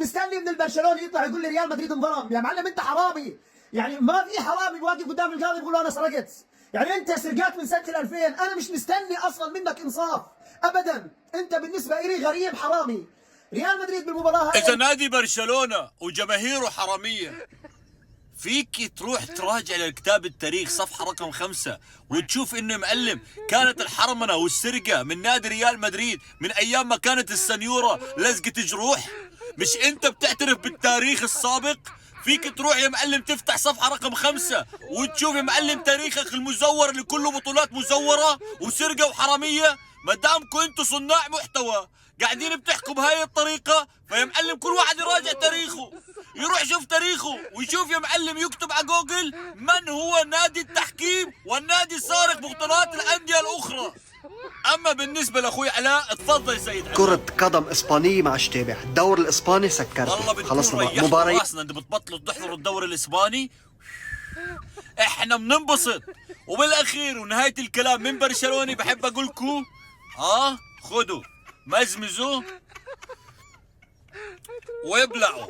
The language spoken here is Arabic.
مستني من البرشلوني يطلع يقول لي ريال مدريد انظلم؟ يا معلم انت حرامي. يعني ما في حرامي بواقف قدام القاضي بيقول له انا سرقت. يعني انت سرقات من سنه 2000، انا مش مستني اصلا منك انصاف ابدا. انت بالنسبه لي غريب حرامي. ريال مدريد بالمباراه هاي اذا نادي برشلونه وجماهيره حراميه، فيك تروح تراجع لكتاب التاريخ صفحة رقم 5 وتشوف انه معلم كانت الحرمنة والسرقة من نادي ريال مدريد من ايام ما كانت السنيورة لزقة جروح. مش انت بتعترف بالتاريخ السابق؟ فيك تروح يا معلم تفتح صفحة رقم 5 وتشوف يا معلم تاريخك المزور اللي كله بطولات مزورة وسرقة وحرامية. ما دامكم انتوا صناع محتوى قاعدين بتحكوا بهاي الطريقة، فيا معلم كل واحد يراجع تاريخه، يروح يشوف تاريخه ويشوف يا معلم، يكتب على جوجل من هو نادي التحكيم والنادي السارق بطولات الأندية الأخرى. أما بالنسبة لأخوي علاء، تفضل سيد علاء. كرة قدم إسبانية ما عادش تابع، الدوري الإسباني والله سكرته، بتكون خلصنا ريحت مباراة. راسنا انت بتبطلوا تحضروا الدوري الإسباني. احنا بننبسط. وبالأخير ونهاية الكلام من برشلوني بحب أقولكم خدوا مزمزوا وابلعوا.